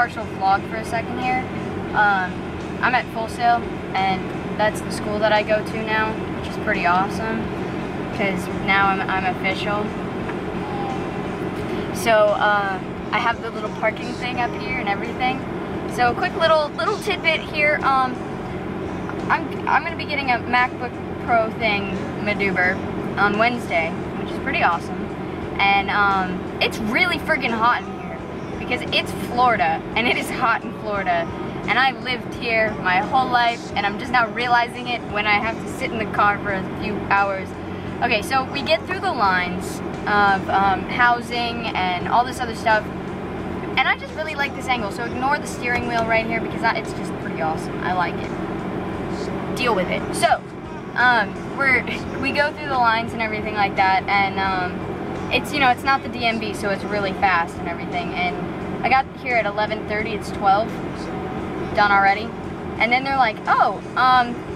partial vlog for a second here. I'm at Full Sail, and that's the school that I go to now, which is pretty awesome, because now I'm official. So, I have the little parking thing up here and everything. So, quick little tidbit here. I'm gonna be getting a MacBook Pro thing, Maduber, on Wednesday, which is pretty awesome. And it's really friggin' hot in here because it's Florida, and it is hot in Florida. And I lived here my whole life, and I'm just now realizing it when I have to sit in the car for a few hours. Okay, so we get through the lines of housing and all this other stuff, and I just really like this angle. So ignore the steering wheel right here because it's just pretty awesome. I like it. Deal with it. So we go through the lines and everything like that, and it's, you know, it's not the DMV, so it's really fast and everything. And I got here at 11:30. It's 12. Done already. And then they're like, oh,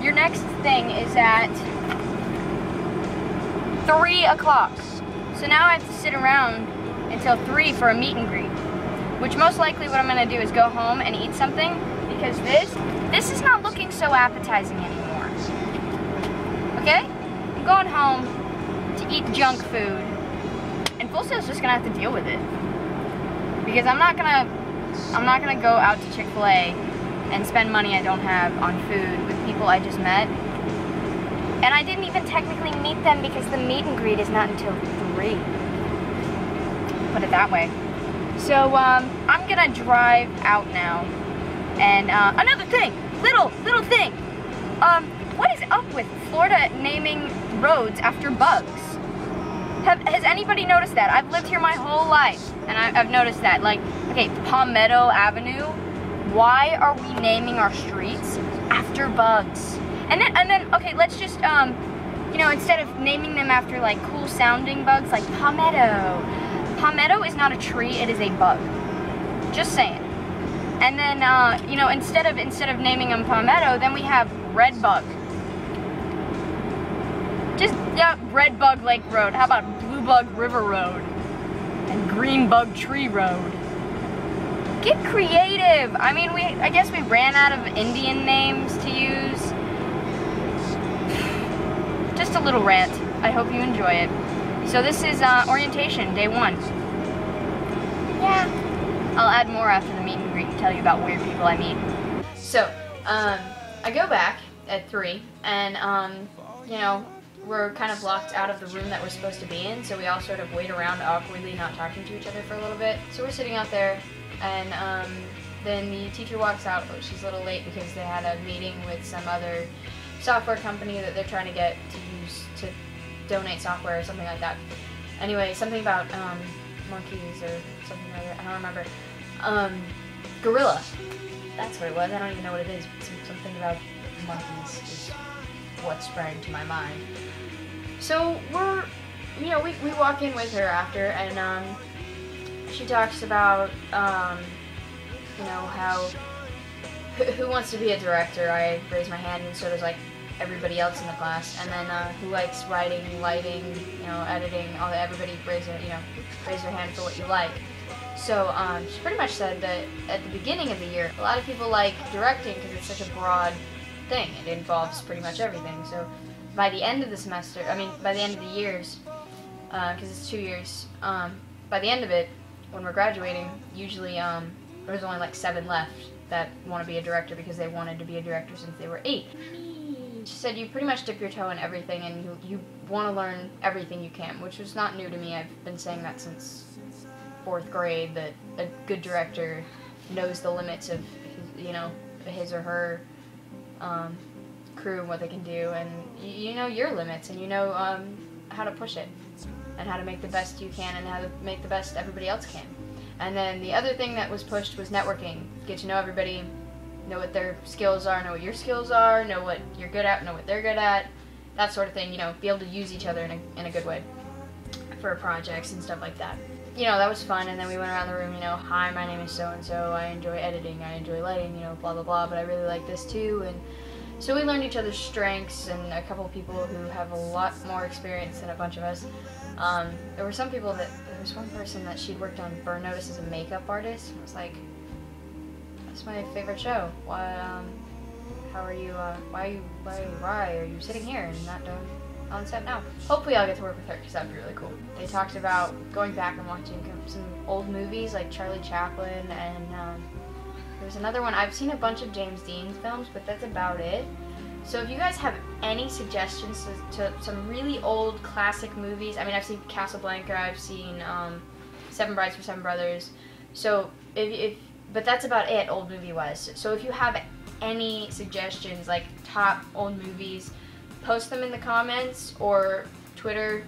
your next thing is at 3 o'clock. So now I have to sit around until 3 for a meet and greet. Which most likely what I'm gonna do is go home and eat something, because this is not looking so appetizing anymore. Okay? I'm going home to eat junk food, and Full Sail's just gonna have to deal with it. Because I'm not gonna go out to Chick-fil-A and spend money I don't have on food with people I just met. And I didn't even technically meet them because the meet and greet is not until 3. Put it that way. So I'm gonna drive out now. And another thing, little thing. What is up with Florida naming roads after bugs? Has anybody noticed that? I've lived here my whole life, and I've noticed that. Like, okay, Palmetto Avenue. Why are we naming our streets after bugs? And then, okay, let's just, you know, instead of naming them after, like, cool sounding bugs, like palmetto. Palmetto is not a tree, it is a bug. Just saying. And then, you know, instead of naming them palmetto, then we have red bug. Just, yeah, red bug Lake Road. How about blue bug River Road? And green bug Tree Road. Get creative. I mean, I guess we ran out of Indian names to use. Just a little rant. I hope you enjoy it. So this is orientation, day 1. Yeah. I'll add more after the meet and greet and tell you about weird people I meet. So, I go back at 3, and, you know, we're kind of locked out of the room that we're supposed to be in, so we all sort of wait around awkwardly, not talking to each other for a little bit. So we're sitting out there, and then the teacher walks out. Oh, she's a little late because they had a meeting with some other software company that they're trying to get to use to donate software or something like that. Anyway, something about monkeys or something like that. I don't remember. Gorilla. That's what it was. I don't even know what it is. Something about monkeys is what sprang to my mind. So we're, you know, we walk in with her after, and she talks about, you know, how, who wants to be a director? I raise my hand, and so does, like, everybody else in the class. And then, who likes writing, lighting, you know, editing, all that. Everybody raise their hand for what you like. So, she pretty much said that at the beginning of the year, a lot of people like directing because it's such a broad thing. It involves pretty much everything. So, by the end of the semester, by the end of the years, because it's 2 years, by the end of it, when we're graduating, usually there's only like 7 left that want to be a director because they wanted to be a director since they were 8. She said you pretty much dip your toe in everything, and you want to learn everything you can, which was not new to me. I've been saying that since 4th grade, that a good director knows the limits of his or her crew and what they can do, and you know your limits, and you know how to push it, and how to make the best you can, and how to make the best everybody else can. And then the other thing that was pushed was networking. Get to know everybody, know what their skills are, know what your skills are, know what you're good at, know what they're good at, that sort of thing, you know, be able to use each other in a good way for projects and stuff like that. You know, that was fun, and then we went around the room, you know, hi, my name is so-and-so, I enjoy editing, I enjoy lighting, you know, blah, blah, blah, but I really like this too, and so we learned each other's strengths, and a couple of people who have a lot more experience than a bunch of us. There were some people there was one person that she'd worked on Burn Notice as a makeup artist, and I was like, It's my favorite show. How are you, why are you sitting here and not on set now? Hopefully I'll get to work with her, because that'd be really cool. They talked about going back and watching some old movies like Charlie Chaplin, and there's another one. I've seen a bunch of James Dean films, but that's about it. So if you guys have any suggestions to some really old classic movies, I mean, I've seen Casablanca, I've seen Seven Brides for Seven Brothers, so but that's about it, old movie-wise. So if you have any suggestions, like top old movies, post them in the comments, or Twitter,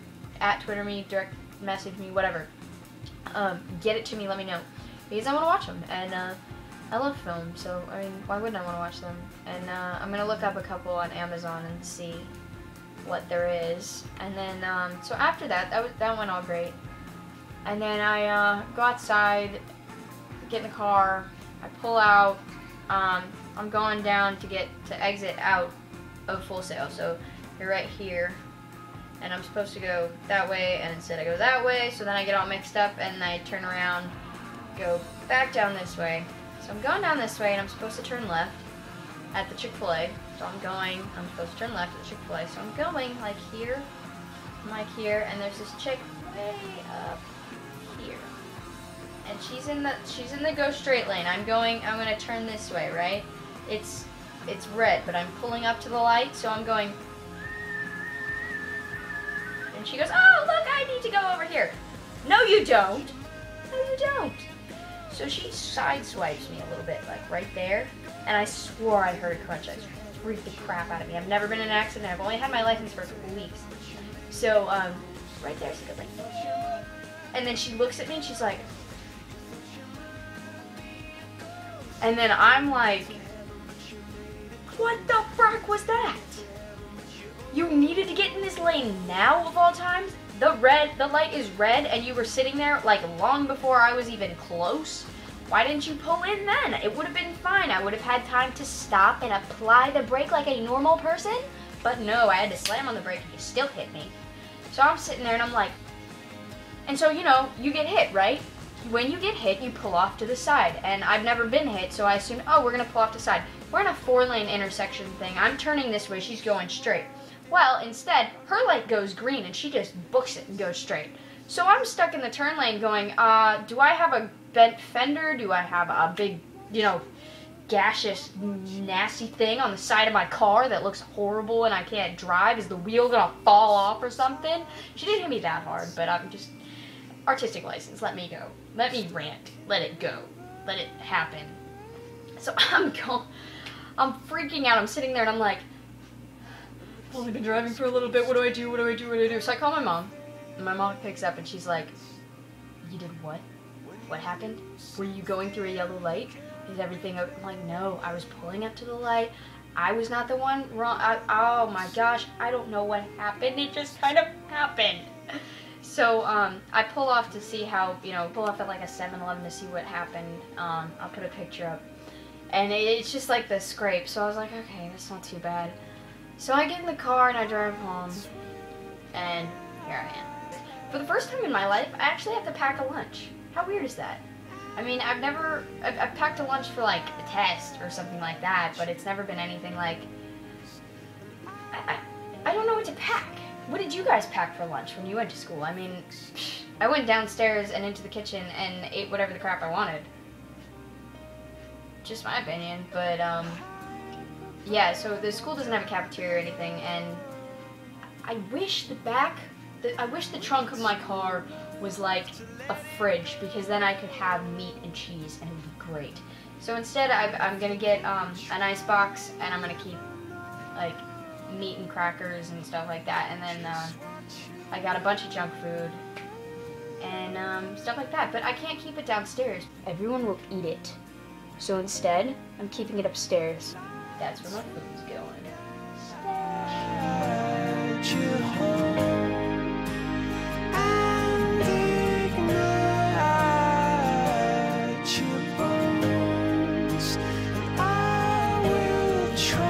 @Twitter me, direct message me, whatever. Get it to me, let me know, because I want to watch them, and I love film, so I mean, why wouldn't I want to watch them? And I'm gonna look up a couple on Amazon and see what there is, and then so after that went all great, and then I go outside, get in the car, I pull out. I'm going down to exit out of Full Sail, so you're right here, and I'm supposed to go that way, and instead I go that way, so then I get all mixed up, and I turn around, go back down this way. So I'm going down this way, and I'm supposed to turn left at the Chick-fil-A. So I'm supposed to turn left at the Chick-fil-A, so I'm going like here, and there's this chick way up here. And she's in the go straight lane. I'm gonna turn this way, right? It's red, but I'm pulling up to the light, so I'm going. And she goes, "Oh, look, I need to go over here." No, you don't. No, you don't. So she sideswipes me a little bit, like right there, and I swore I heard a crunch. I freaked the crap out of me. I've never been in an accident. I've only had my license for a couple weeks. So right there, she goes like, and then she looks at me and she's like. And then I'm like, what the frick was that? You needed to get in this lane now of all times? The light is red, and you were sitting there like long before I was even close? Why didn't you pull in then? It would have been fine. I would have had time to stop and apply the brake like a normal person. But no, I had to slam on the brake and you still hit me. So I'm sitting there and I'm like, and so, you know, you get hit, right? When you get hit, you pull off to the side, and I've never been hit, so I assumed, oh, we're gonna pull off to the side. We're in a 4-lane intersection thing. I'm turning this way, she's going straight. Well, instead, her light goes green, and she just books it and goes straight. So I'm stuck in the turn lane going, do I have a bent fender? Do I have a big, you know, gaseous, nasty thing on the side of my car that looks horrible and I can't drive? Is the wheel gonna fall off or something? She didn't hit me that hard, but I'm just... Artistic license, let me go. Let me rant. Let it go. Let it happen. So I'm freaking out. I'm sitting there and I'm like, I've only been driving for a little bit. What do I do? What do I do? What do I do? So I call my mom, and my mom picks up and she's like, you did what? What happened? Were you going through a yellow light? Is everything okay? I'm like, no, I was pulling up to the light. I was not the one wrong. Oh my gosh, I don't know what happened. It just kind of happened. So I pull off to see how, you know, pull off at like a 7-Eleven to see what happened. I'll put a picture up. And it's just like the scrape. So I was like, okay, that's not too bad. So I get in the car and I drive home. And here I am. For the first time in my life, I actually have to pack a lunch. How weird is that? I mean, I've packed a lunch for like a test or something like that, but it's never been anything like, I don't know what to pack. What did you guys pack for lunch when you went to school? I mean, I went downstairs and into the kitchen and ate whatever the crap I wanted. Just my opinion, but yeah, so the school doesn't have a cafeteria or anything, and I wish I wish the trunk of my car was like a fridge, because then I could have meat and cheese and it would be great. So instead I'm gonna get an ice box, and I'm gonna keep like meat and crackers and stuff like that, and then I got a bunch of junk food and stuff like that, but I can't keep it downstairs. Everyone will eat it, so instead I'm keeping it upstairs. That's where my food's going. Try